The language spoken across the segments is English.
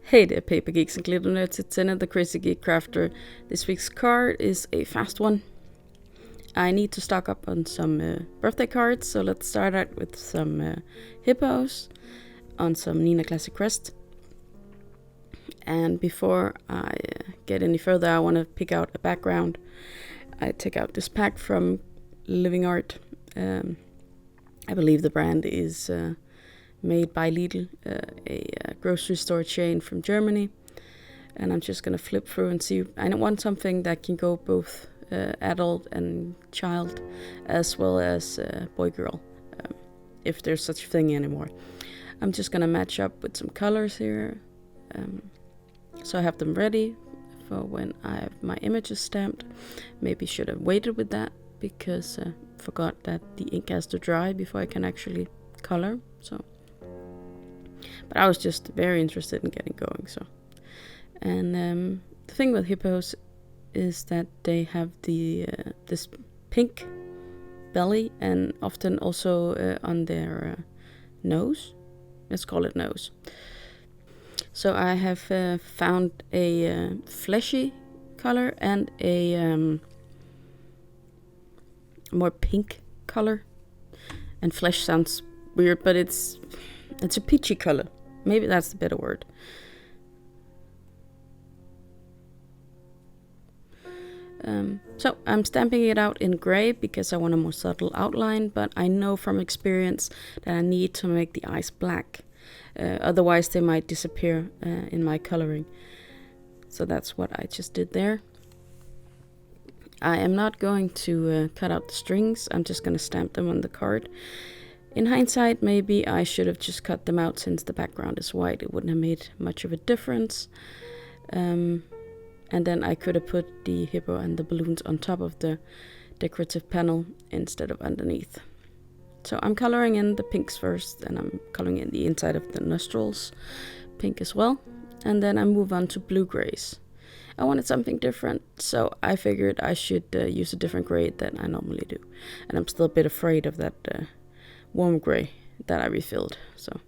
Hey there, paper geeks and glitter nerds, it's Anita, the Crazy Geek Crafter. This week's card is a fast one. I need to stock up on some birthday cards, so let's start out with some Hippos on some Neenah Classic Crest. And before I get any further, I want to pick out a background. I took out this pack from Living Art. I believe the brand is made by LiDL, a grocery store chain from Germany. And I'm just going to flip through and see. I want something that can go both adult and child, as well as boy-girl, if there's such a thing anymore. I'm just going to match up with some colors here. So I have them ready for when I have my images stamped. Maybe should have waited with that, because I forgot that the ink has to dry before I can actually color. But I was just very interested in getting going. And the thing with Hippos is that they have this pink belly, and often also on their nose. Let's call it nose. So I have found a fleshy color and a more pink color. And flesh sounds weird, but it's a peachy color. Maybe that's the better word. So I'm stamping it out in gray because I want a more subtle outline, but I know from experience that I need to make the eyes black. Otherwise they might disappear in my coloring. So that's what I just did there. I am not going to cut out the strings. I'm just going to stamp them on the card. In hindsight, maybe I should have just cut them out since the background is white. It wouldn't have made much of a difference. And then I could have put the hippo and the balloons on top of the decorative panel instead of underneath. So I'm coloring in the pinks first, and I'm coloring in the inside of the nostrils pink as well. And then I move on to blue-grays. I wanted something different, so I figured I should use a different gray than I normally do. And I'm still a bit afraid of that warm gray that I refilled. So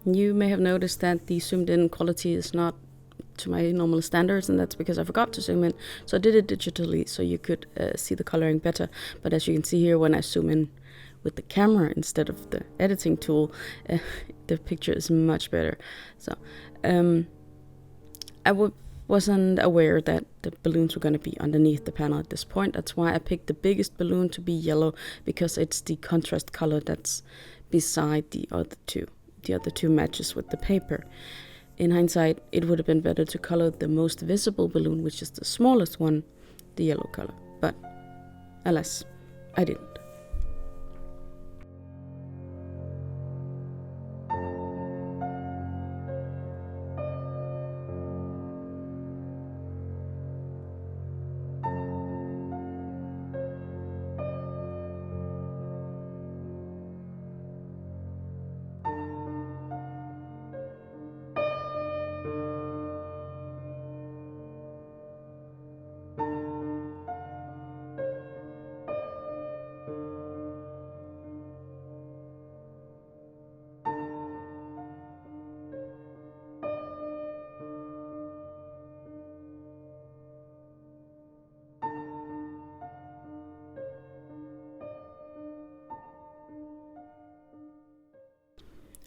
you may have noticed that the zoomed in quality is not to my normal standards, and that's because I forgot to zoom in. So I did it digitally so you could see the coloring better. But as you can see here, when I zoom in with the camera instead of the editing tool, the picture is much better. So I wasn't aware that the balloons were going to be underneath the panel at this point. That's why I picked the biggest balloon to be yellow, because it's the contrast color that's beside the other two. The other two matches with the paper. In hindsight, it would have been better to color the most visible balloon, which is the smallest one, the yellow color. But alas, I didn't.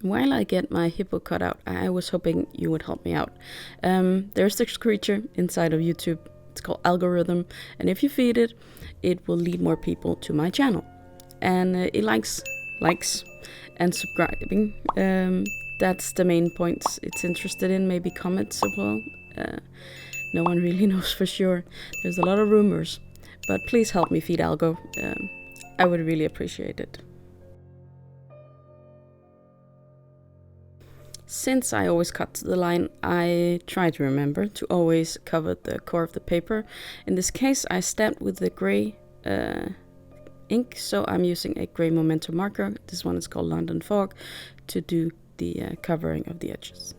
While I get my hippo cut out, I was hoping you would help me out. There's this creature inside of YouTube. It's called Algorithm, and if you feed it, it will lead more people to my channel. And it likes and subscribing. That's the main points it's interested in. Maybe comments as well. No one really knows for sure. There's a lot of rumors, but please help me feed Algo. I would really appreciate it. Since I always cut to the line, I try to remember to always cover the core of the paper. In this case, I stamped with the gray ink, so I'm using a gray Memento marker. This one is called London Fog, to do the covering of the edges.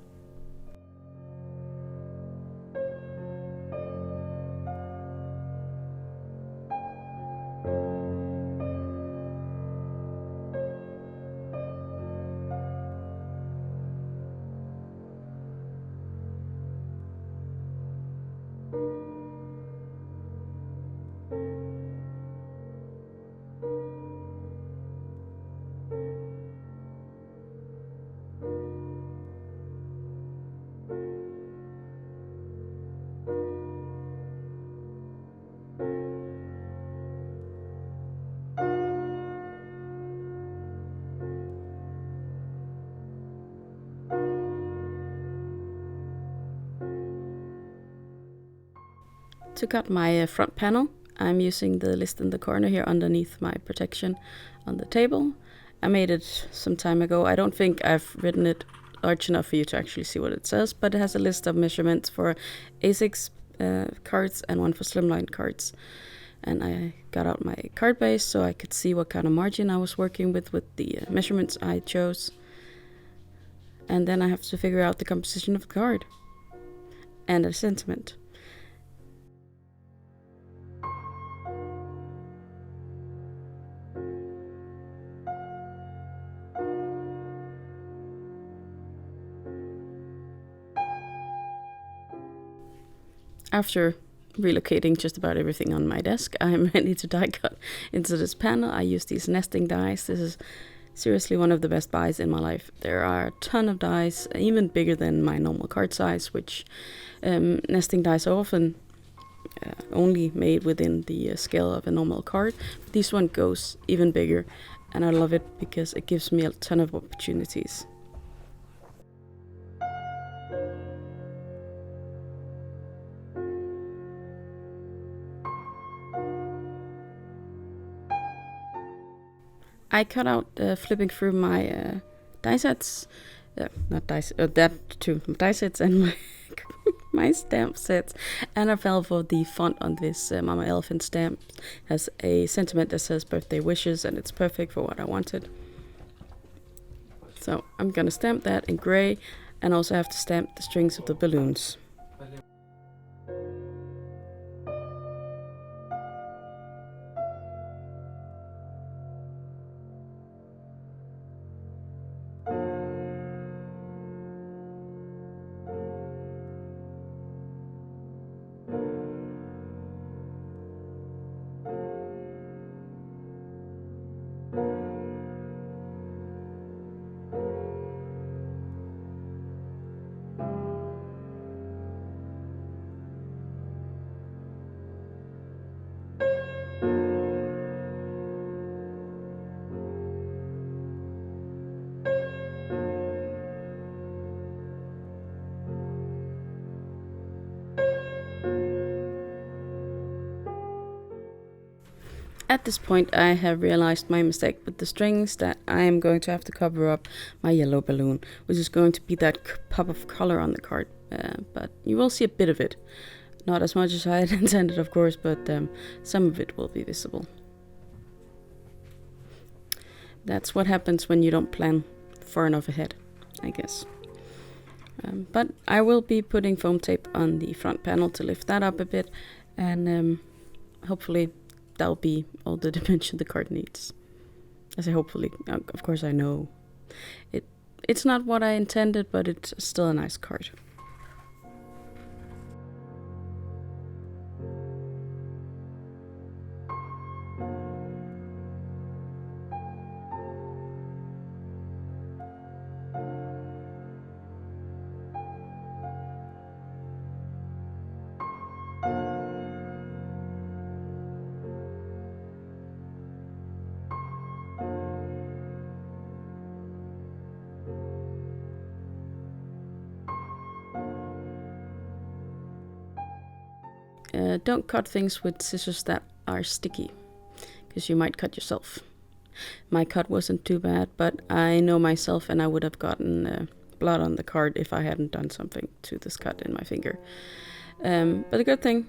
To cut my front panel, I'm using the list in the corner here underneath my protection on the table. I made it some time ago. I don't think I've written it large enough for you to actually see what it says, but it has a list of measurements for A6 cards and one for slimline cards. And I got out my card base so I could see what kind of margin I was working with the measurements I chose. And then I have to figure out the composition of the card and the sentiment. After relocating just about everything on my desk, I'm ready to die cut into this panel. I use these nesting dies. This is seriously one of the best buys in my life. There are a ton of dies, even bigger than my normal card size, which nesting dies are often only made within the scale of a normal card. This one goes even bigger, and I love it because it gives me a ton of opportunities. I cut out flipping through my die sets, not dice, that too, die sets and my my stamp sets, and I fell for the font on this Mama Elephant stamp. It has a sentiment that says birthday wishes, and it's perfect for what I wanted. So I'm gonna stamp that in gray, and also have to stamp the strings of the balloons. At this point I have realized my mistake with the strings, that I am going to have to cover up my yellow balloon, which is going to be that pop of color on the card, but you will see a bit of it. Not as much as I had intended, of course, but some of it will be visible. That's what happens when you don't plan far enough ahead, I guess. But I will be putting foam tape on the front panel to lift that up a bit, and hopefully that'll be all the dimension the card needs. I say hopefully, of course I know it's not what I intended, but it's still a nice card. don't cut things with scissors that are sticky, because you might cut yourself. My cut wasn't too bad, but I know myself and I would have gotten blood on the card if I hadn't done something to this cut in my finger. But the good thing,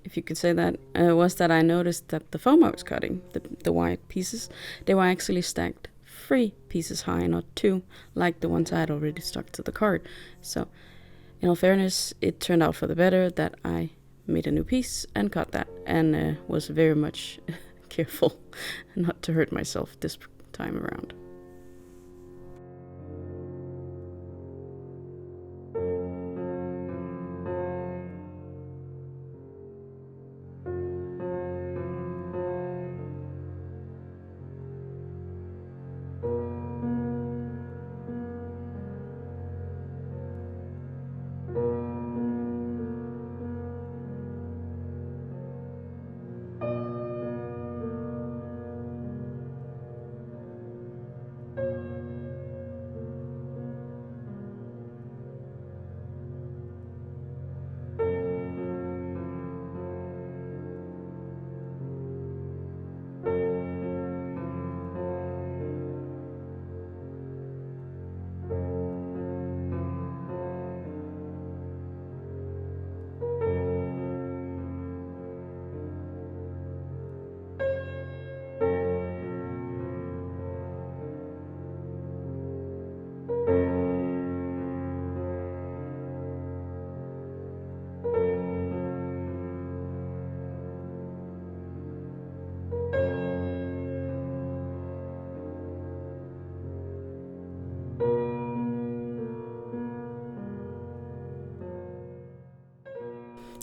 if you could say that, was that I noticed that the foam I was cutting, the white pieces, they were actually stacked 3 pieces high, not 2, like the ones I had already stuck to the card. So, in all fairness, it turned out for the better that I made a new piece and cut that, and was very much careful not to hurt myself this time around.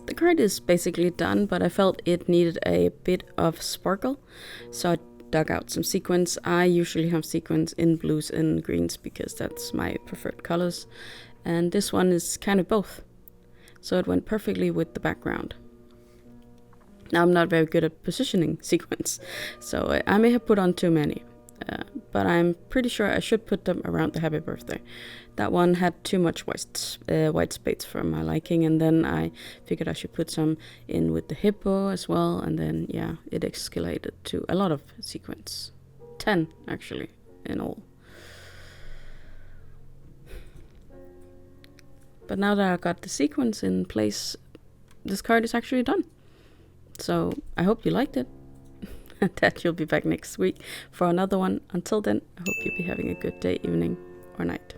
The card is basically done, but I felt it needed a bit of sparkle, so I dug out some sequins. I usually have sequins in blues and greens because that's my preferred colors, and this one is kind of both, so it went perfectly with the background. Now, I'm not very good at positioning sequins, so I may have put on too many, but I'm pretty sure I should put them around the happy birthday. That one had too much white space for my liking, and then I figured I should put some in with the hippo as well, and then yeah, it escalated to a lot of sequins. 10 actually in all. But now that I got the sequins in place, this card is actually done. So I hope you liked it, and that you'll be back next week for another one. Until then, I hope you'll be having a good day, evening, or night.